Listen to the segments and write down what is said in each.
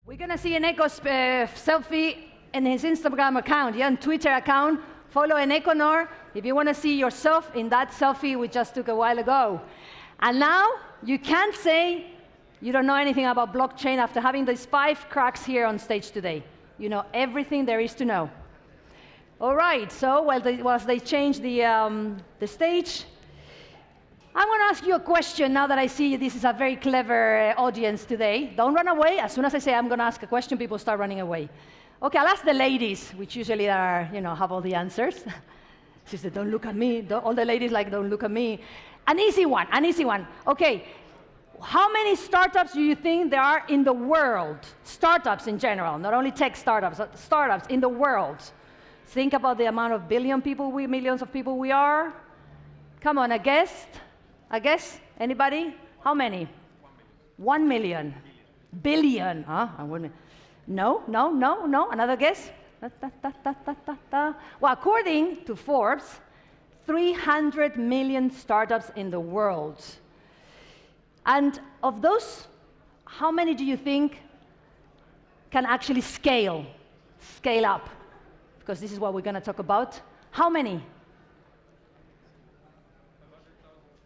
We're going to see Eneco's selfie in his Instagram account, and Twitter account. Follow Eneconor if you want to see yourself in that selfie we just took a while ago. And now you can't say you don't know anything about blockchain after having these 5 cracks here on stage today. You know everything there is to know. All right, so while they change the stage, I want to ask you a question now that I see this is a very clever audience today. Don't run away. As soon as I say I'm going to ask a question, people start running away. Okay, I'll ask the ladies, which usually are, have all the answers. She said, don't look at me. All the ladies don't look at me. An easy one. Okay, how many startups do you think there are in the world? Startups in general, not only tech startups, but startups in the world. Think about the amount of millions of people we are. Come on, a guess? Anybody? How many? 1 million. Billion. Huh? No. Another guess? Well, according to Forbes, 300 million startups in the world. And of those, how many do you think can actually scale up? Because this is what we're going to talk about. How many?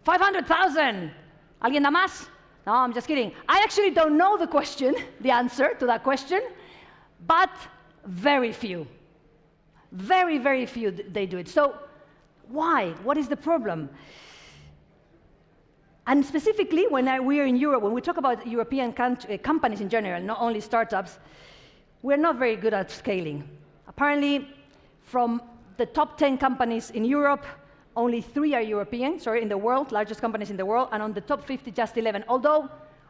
500,000. ¿Alguien da más? No, I'm just kidding. I actually don't know the answer to that question, but very few. Very, very few they do it. So why? What is the problem? And specifically, when we are in Europe, when we talk about European companies in general, not only startups, we're not very good at scaling. Apparently, from the top 10 companies in Europe, only 3 are European, in the world, largest companies in the world, and on the top 50, just 11. Although,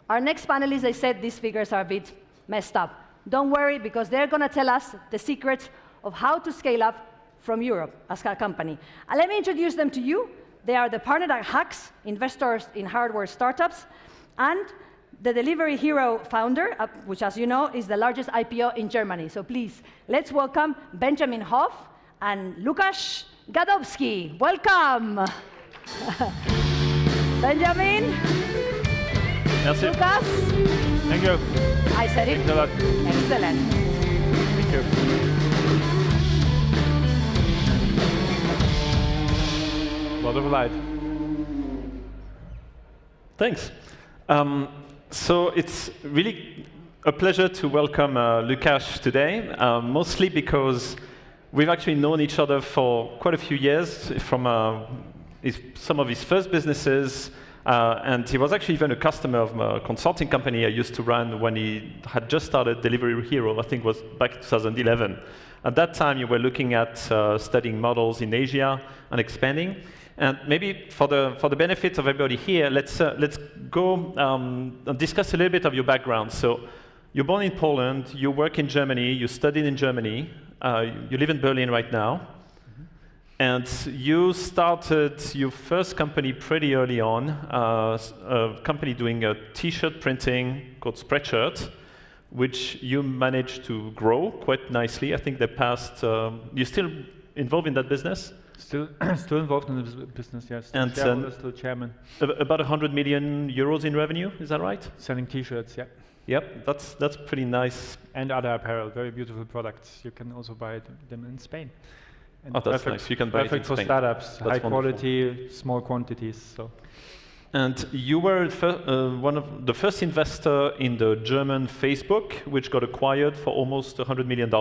our next panelists, they said these figures are a bit messed up. Don't worry, because they're going to tell us the secrets of how to scale up from Europe as a company. And let me introduce them to you. They are the partner at Hacks, investors in hardware startups, and the Delivery Hero founder, which, as you know, is the largest IPO in Germany. So please, let's welcome Benjamin Hoff and Lukasz Gadowski. Welcome. Benjamin. Merci. Lukasz. Thank you. I said it. Thanks a lot. Excellent. Thank you. A lot of light. Thanks. So it's really a pleasure to welcome Lukasz today, mostly because we've actually known each other for quite a few years from some of his first businesses, and he was actually even a customer of a consulting company I used to run when he had just started Delivery Hero. I think it was back in 2011. At that time, you were looking at studying models in Asia and expanding. And maybe for the benefit of everybody here, let's go and discuss a little bit of your background. So you're born in Poland, you work in Germany, you studied in Germany, you live in Berlin right now, and you started your first company pretty early on, a company doing a t-shirt printing called Spreadshirt, which you managed to grow quite nicely. I think you're still involved in that business? Still involved in the business, yes. And still chairman. About 100 million euros in revenue, is that right? Selling T-shirts, yeah. Yep, that's pretty nice. And other apparel, very beautiful products. You can also buy them in Spain. And oh, that's nice. You can buy it in Spain. Perfect for startups, high quality, small quantities. So. And you were one of the first investor in the German Facebook, which got acquired for almost $100 million.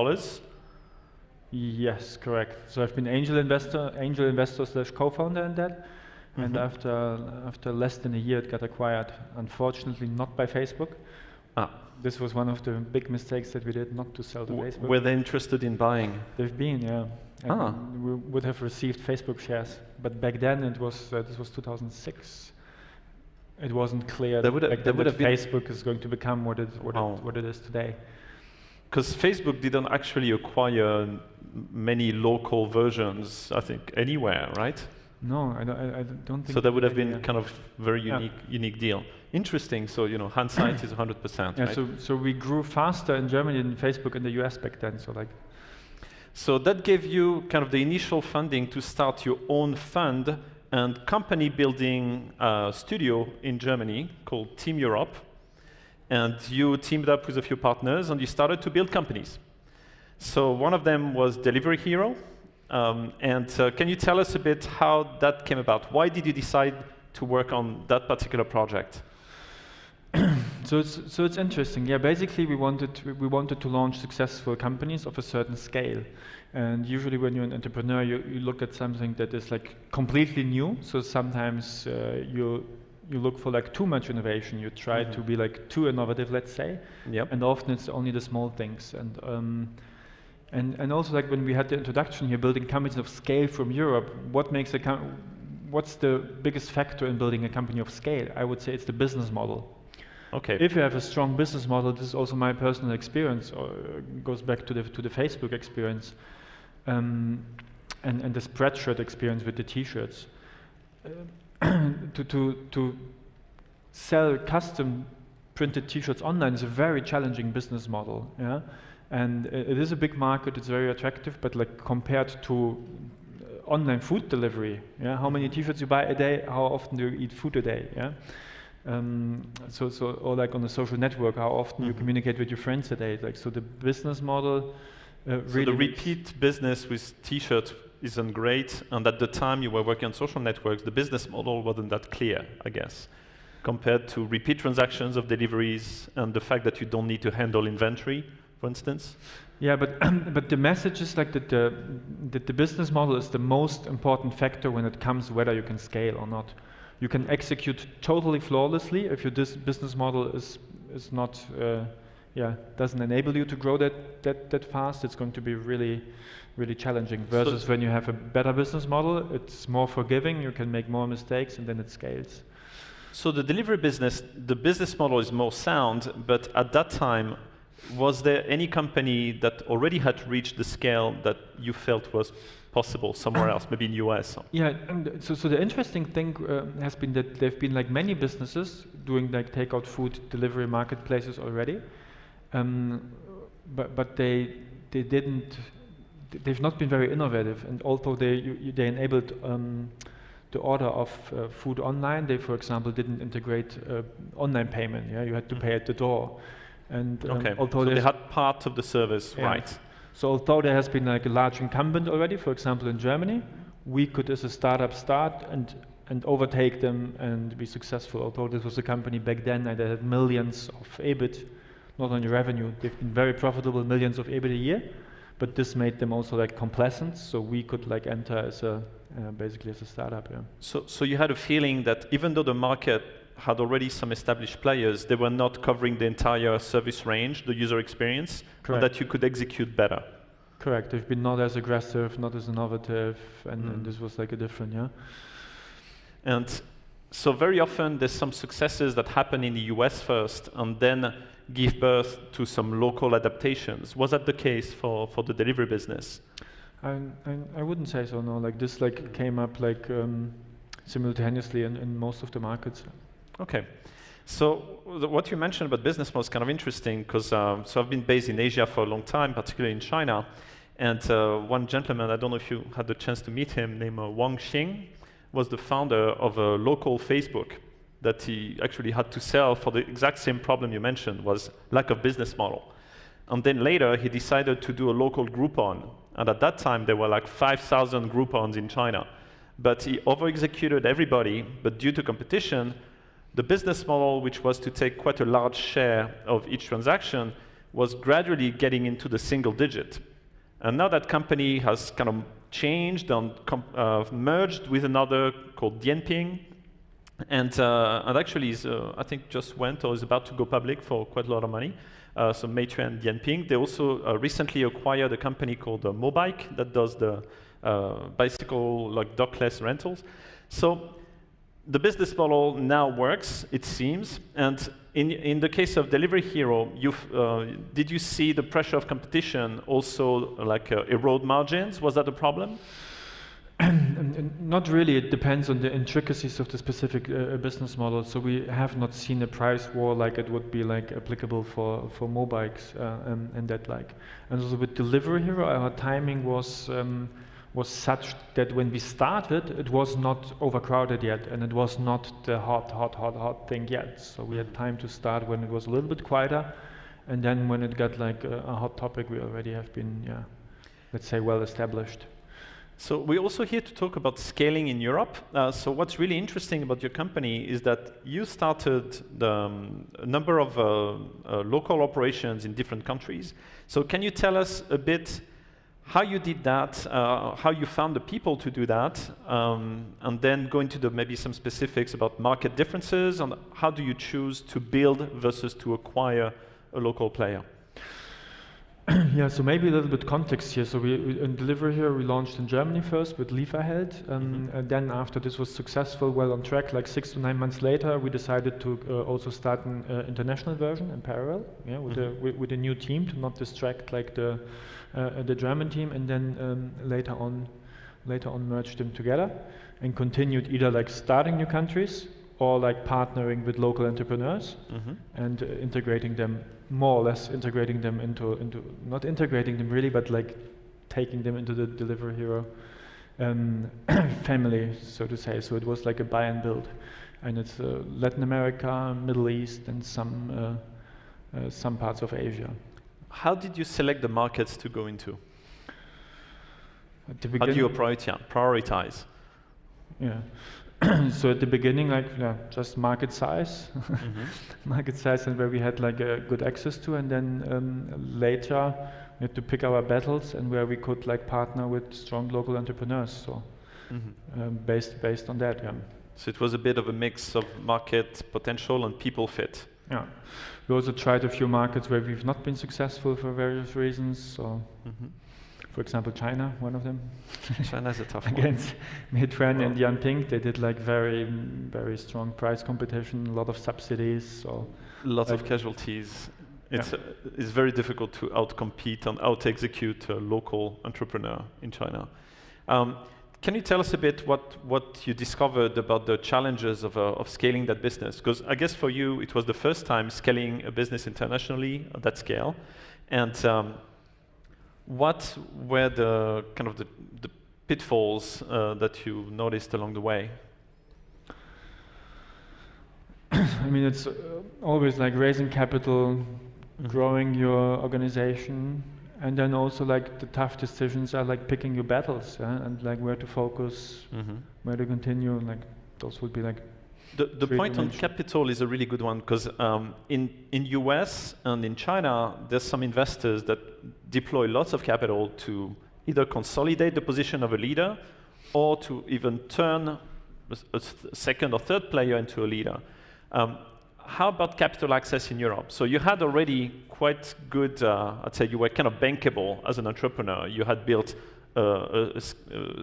Yes, correct. So I've been angel investor / co-founder in that. Mm-hmm. And after less than a year, it got acquired. Unfortunately, not by Facebook. This was one of the big mistakes that we did, not to sell to Facebook. Were they interested in buying? They've been, yeah. We would have received Facebook shares, but back then it was this was 2006. It wasn't clear that Facebook is going to become what it is today. Because Facebook didn't actually acquire many local versions, I think, anywhere, right? No, I don't think. So that would have been kind of very unique deal. Interesting. So hindsight is 100%. Yeah. Right? So we grew faster in Germany than Facebook in the US back then. So that gave you kind of the initial funding to start your own fund and company building studio in Germany called Team Europe. and you teamed up with a few partners, and you started to build companies. So one of them was Delivery Hero. Can you tell us a bit how that came about? Why did you decide to work on that particular project? So it's interesting. Yeah, basically we wanted to launch successful companies of a certain scale. And usually when you're an entrepreneur, you look at something that is like completely new. So sometimes you look for like too much innovation. You try to be like too innovative, let's say. Yep. And often it's only the small things. And also like when we had the introduction here, building companies of scale from Europe, what's the biggest factor in building a company of scale? I would say it's the business model. Okay. If you have a strong business model, this is also my personal experience, or goes back to the Facebook experience, and the spreadshirt experience with the T-shirts. To sell custom printed T-shirts online is a very challenging business model. Yeah, and it is a big market. It's very attractive, but like compared to online food delivery, yeah, how many T-shirts you buy a day? How often do you eat food a day? Yeah. Or like on a social network, how often you communicate with your friends a day? Like, so the business model really. So the repeat business with T-shirts isn't great, and at the time you were working on social networks, the business model wasn't that clear, I guess, compared to repeat transactions of deliveries and the fact that you don't need to handle inventory, for instance. Yeah, but the message is like that the business model is the most important factor when it comes whether you can scale or not. You can execute totally flawlessly if your business model is not doesn't enable you to grow that fast. It's going to be really challenging. Versus when you have a better business model, it's more forgiving. You can make more mistakes and then it scales. So the delivery business, the business model is more sound, but at that time, was there any company that already had reached the scale that you felt was possible somewhere else, maybe in the US? Yeah, and so the interesting thing has been that there have been like many businesses doing like takeout food delivery marketplaces already, but they've not been very innovative. And although they enabled the order of food online, they, for example, didn't integrate online payment. Yeah, you had to pay at the door. And although so they had part of the service, yeah. Right? So although there has been like a large incumbent already, for example in Germany, we could as a startup start and overtake them and be successful. Although this was a company back then that had millions of EBIT, not only revenue, they've been very profitable, millions of EBIT a year, but this made them also like complacent, so we could like enter as a basically as a startup. Yeah. So you had a feeling that even though the market had already some established players, they were not covering the entire service range, the user experience, and that you could execute better. Correct. They've been not as aggressive, not as innovative, and this was like a different, yeah. And so very often there's some successes that happen in the US first and then give birth to some local adaptations. Was that the case for the delivery business? I wouldn't say so, no. Like this like came up like simultaneously in most of the markets. Okay, so what you mentioned about business model is kind of interesting because so I've been based in Asia for a long time, particularly in China, and one gentleman, I don't know if you had the chance to meet him, named Wang Xing, was the founder of a local Facebook that he actually had to sell for the exact same problem you mentioned, was lack of business model. And then later he decided to do a local Groupon, and at that time there were like 5,000 Groupons in China, but he over-executed everybody, but due to competition, the business model, which was to take quite a large share of each transaction, was gradually getting into the single digit. And now that company has kind of changed and merged with another called Dianping, and actually is, I think just went or is about to go public for quite a lot of money. So Meituan and Dianping. They also recently acquired a company called Mobike that does the bicycle, like dockless rentals. So the business model now works, it seems, and in the case of Delivery Hero, did you see the pressure of competition also like erode margins? Was that a problem? Not really. It depends on the intricacies of the specific business model. So we have not seen a price war like it would be like applicable for mobikes and that like. And also with Delivery Hero, our timing was was such that when we started, it was not overcrowded yet, and it was not the hot thing yet. So we had time to start when it was a little bit quieter, and then when it got like a hot topic, we already have been, let's say, well established. So we're also here to talk about scaling in Europe. So what's really interesting about your company is that you started a number of local operations in different countries. So can you tell us a bit how you did that, how you found the people to do that, and then go into maybe some specifics about market differences, and how do you choose to build versus to acquire a local player? Yeah, so maybe a little bit context here. So we in delivery here, we launched in Germany first with Lieferheld, and then after this was successful, well on track, like 6 to 9 months later, we decided to also start an international version in parallel, with a new team to not distract like the German team, and then later on merged them together and continued either like starting new countries or like partnering with local entrepreneurs and integrating them, more or less integrating them into not integrating them really, but like taking them into the Delivery Hero family, so to say. So it was like a buy and build, and it's Latin America, Middle East, and some parts of Asia. How did you select the markets to go into? At the How do you prioritize? Yeah. So at the beginning, like just market size, market size, and where we had like a good access to, and then later we had to pick our battles and where we could like partner with strong local entrepreneurs. So based on that, So it was a bit of a mix of market potential and people fit. Yeah, we also tried a few markets where we've not been successful for various reasons. So. For example, China, one of them. China's a tough one. Against Meituan and Yanping, they did like very, very strong price competition, a lot of subsidies. So lots of casualties. It's very difficult to outcompete and out-execute a local entrepreneur in China. Can you tell us a bit what you discovered about the challenges of scaling that business? Because I guess for you, it was the first time scaling a business internationally at that scale. And what were the kind of the pitfalls that you noticed along the way? I mean, it's always like raising capital, growing your organization, and then also like the tough decisions are like picking your battles, and like where to focus, where to continue. Like those would be like. The point on capital is a really good one, because in US and in China, there's some investors that deploy lots of capital to either consolidate the position of a leader or to even turn a second or third player into a leader. How about capital access in Europe? So you had already quite good, I'd say you were kind of bankable as an entrepreneur. You had built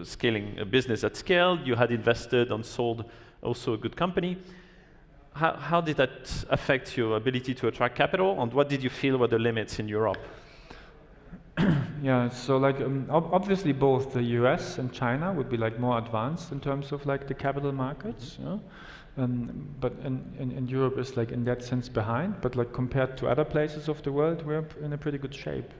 scaling a business at scale, you had invested and sold also a good company. How did that affect your ability to attract capital, and what did you feel were the limits in Europe? Yeah, so like obviously both the US and China would be like more advanced in terms of like the capital markets, but in Europe is like in that sense behind, but like compared to other places of the world, we're in a pretty good shape,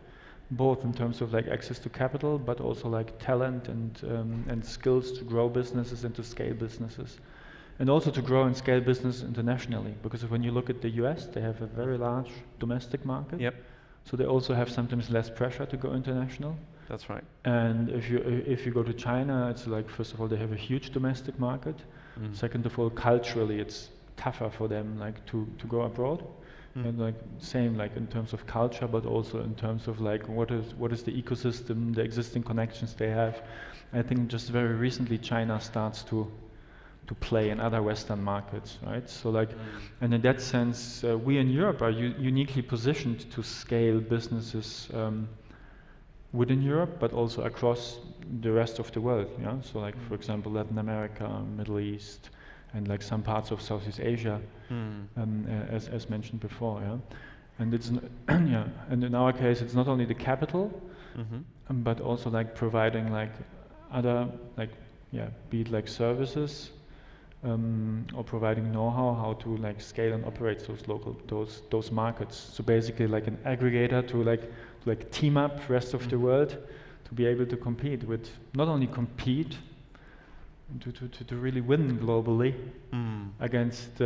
both in terms of like access to capital, but also like talent and skills to grow businesses and to scale businesses. And also to grow and scale business internationally, because when you look at the US, they have a very large domestic market. Yep. So they also have sometimes less pressure to go international. That's right. And if you go to China, it's like, first of all, they have a huge domestic market. Second of all, culturally, it's tougher for them like to go abroad. And like same like in terms of culture, but also in terms of like what is the ecosystem, the existing connections they have. I think just very recently China starts to play in other Western markets, right? So like, and in that sense, we in Europe are uniquely positioned to scale businesses within Europe, but also across the rest of the world. Yeah. So like, for example, Latin America, Middle East, and like some parts of Southeast Asia, as mentioned before. Yeah. And it's and in our case, it's not only the capital, but also like providing like other like be it like services. Or providing know-how how to like scale and operate those markets. So basically like an aggregator to like team up rest of the world to be able to compete with, not only compete, to really win globally against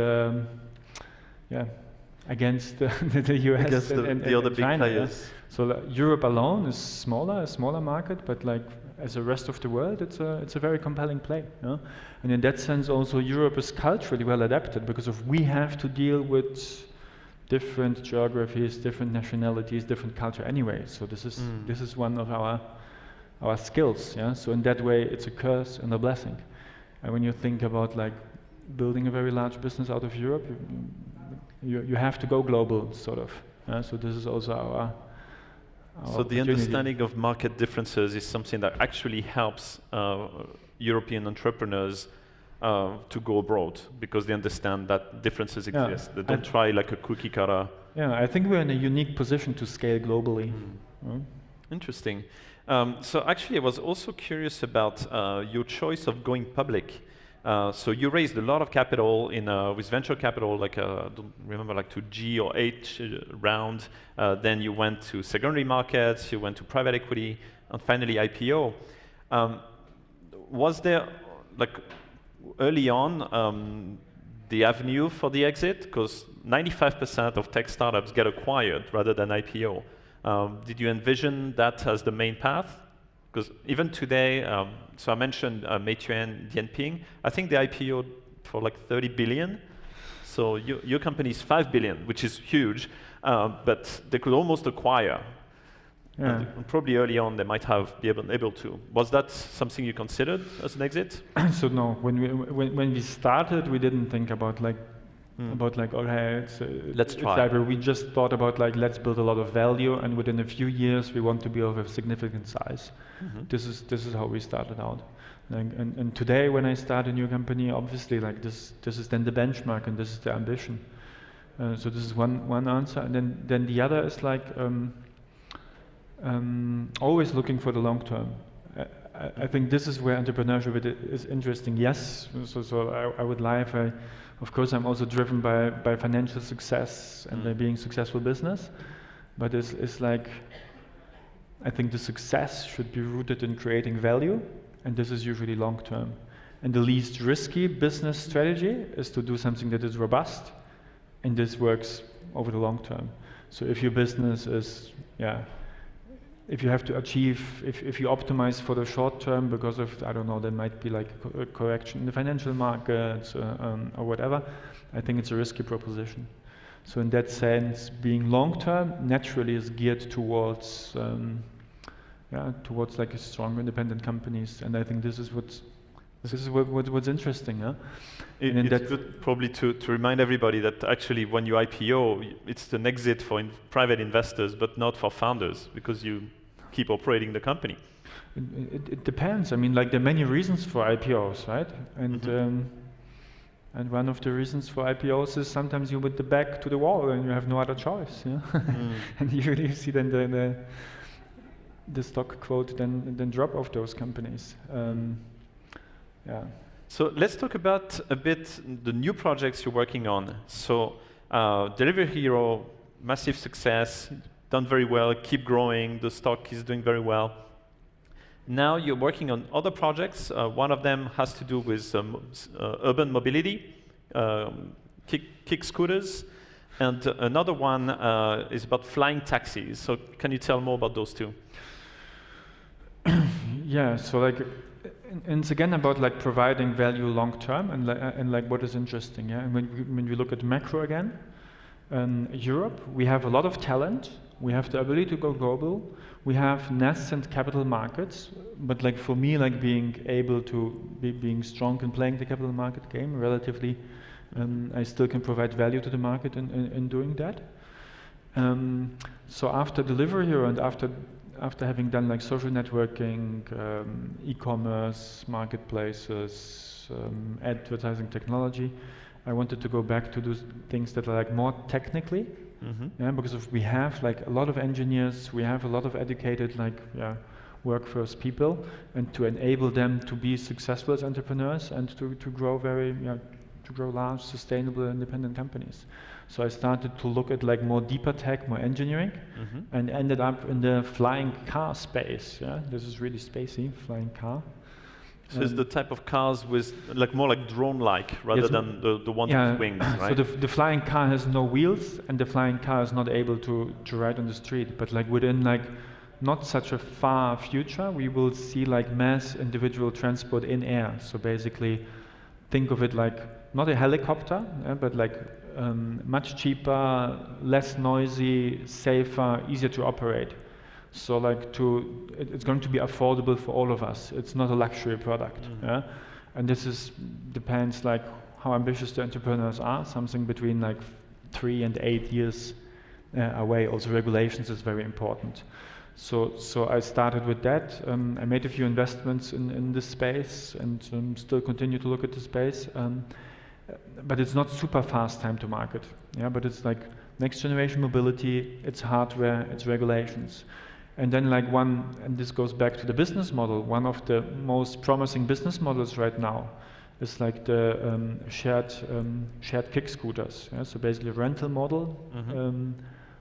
against the US against and the other big China, players. yeah? So Europe alone is a smaller market, but like as the rest of the world, it's a very compelling play. Yeah? And in that sense, also Europe is culturally well adapted because we have to deal with different geographies, different nationalities, different culture anyway. So this is one of our skills. Yeah. So in that way, it's a curse and a blessing. And when you think about like building a very large business out of Europe, you have to go global, sort of. Yeah? So this is also our so the understanding of market differences is something that actually helps European entrepreneurs to go abroad because they understand that differences exist. They don't try like a cookie cutter. Yeah, I think we're in a unique position to scale globally. Interesting. So actually, I was also curious about your choice of going public. So you raised a lot of capital with venture capital, like I don't remember, like to G or H round. Then you went to secondary markets, you went to private equity, and finally IPO. Was there, like, early on, the avenue for the exit? Because 95% of tech startups get acquired rather than IPO. Did you envision that as the main path? Because even today, so I mentioned Meituan, Dianping, I think they IPO'd for like 30 billion. So your company is 5 billion, which is huge, but they could almost acquire. Yeah. And probably early on they might have been able to. Was that something you considered as an exit? So no, when we started, we didn't think about like okay, let's try. We just thought about like let's build a lot of value, and within a few years we want to be of a significant size. This is how we started out. Like, and today when I start a new company, obviously like this is then the benchmark and this is the ambition. So this is one answer, and then the other is like always looking for the long term. I think this is where entrepreneurship is interesting. Yes, so I would lie if of course I'm also driven by financial success and by being successful business, but it's like I think the success should be rooted in creating value, and this is usually long term. And the least risky business strategy is to do something that is robust, and this works over the long term. So if your business is, if you have to achieve, if you optimize for the short term because of, I don't know, there might be like a correction in the financial markets or whatever, I think it's a risky proposition. So in that sense, being long term naturally is geared towards, towards like a strong independent companies, and I think this is what's interesting. Huh? It's good probably to remind everybody that actually when you IPO, it's an exit for private investors, but not for founders, because you keep operating the company. It depends. I mean, like there are many reasons for IPOs, right? And one of the reasons for IPOs is sometimes you're with the back to the wall and you have no other choice. Yeah? And usually you see then the stock quote then drop of those companies. So let's talk about a bit the new projects you're working on. So Delivery Hero, massive success, done very well, keep growing, the stock is doing very well. Now you're working on other projects. One of them has to do with urban mobility, kick scooters, and another one is about flying taxis. So can you tell more about those two? Yeah, so like, and it's again about like providing value long term and like what is interesting. Yeah, and when we look at macro again, Europe, we have a lot of talent. We have the ability to go global. We have nascent capital markets, but like for me, like being able to being strong in playing the capital market game relatively, I still can provide value to the market in doing that. So after Delivery Hero and after having done like social networking, e-commerce, marketplaces, advertising technology, I wanted to go back to do things that are like more technically, because we have like a lot of engineers, we have a lot of educated workforce people, and to enable them to be successful as entrepreneurs and to grow grow large, sustainable, independent companies. So I started to look at like more deeper tech, more engineering, and ended up in the flying car space. Yeah, this is really spacey, flying car. So it's the type of cars with like more like drone-like rather than the one with wings, right? So the flying car has no wheels, and the flying car is not able to ride on the street. But like within like not such a far future, we will see like mass individual transport in air. So basically, think of it like not a helicopter, but like much cheaper, less noisy, safer, easier to operate. So like it's going to be affordable for all of us. It's not a luxury product. Yeah? And this depends like how ambitious the entrepreneurs are, something between like 3 and 8 years away. Also regulations is very important. So I started with that. I made a few investments in this space and still continue to look at the space. But it's not super fast time to market. Yeah, but it's like next generation mobility, it's hardware, it's regulations. And then like and this goes back to the business model, one of the most promising business models right now is like the shared kick scooters. Yeah? So basically a rental model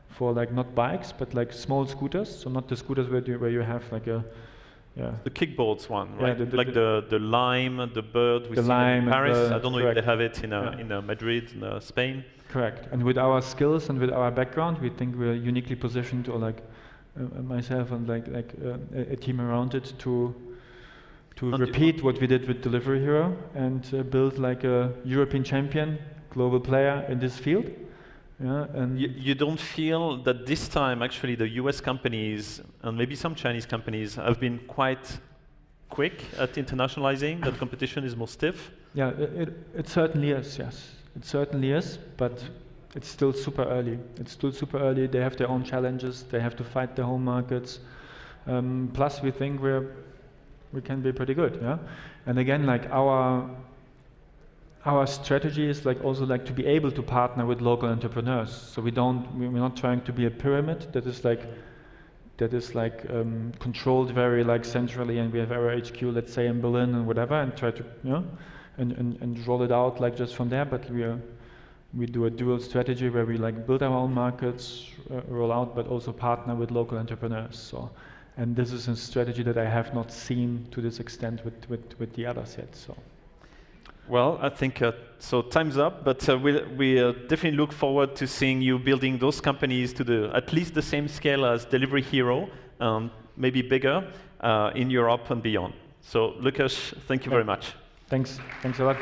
for like not bikes, but like small scooters. So not the scooters where you have like a the kickboards one, right? Yeah, the Lime, the Bird we see in Paris. I don't know if they have it in Madrid, in Spain. Correct. And with our skills and with our background, we think we're uniquely positioned, or like myself and a team around it to repeat what we did with Delivery Hero and build like a European champion, global player in this field. Yeah, and you don't feel that this time actually the US companies and maybe some Chinese companies have been quite quick at internationalizing, that competition is more stiff? Yeah, it certainly is, yes. It certainly is, but it's still super early. It's still super early. They have their own challenges. They have to fight their home markets. Plus we think we can be pretty good, yeah? And again, like our strategy is like also like to be able to partner with local entrepreneurs. So we're not trying to be a pyramid that is controlled very like centrally, and we have our HQ, let's say in Berlin and whatever, and try to and roll it out like just from there. But we do a dual strategy where we like build our own markets, roll out, but also partner with local entrepreneurs. So, and this is a strategy that I have not seen to this extent with the others yet. So. Well, I think so. Time's up, but we definitely look forward to seeing you building those companies to at least the same scale as Delivery Hero, maybe bigger, in Europe and beyond. So, Lukas, thank you very much. Thanks a lot.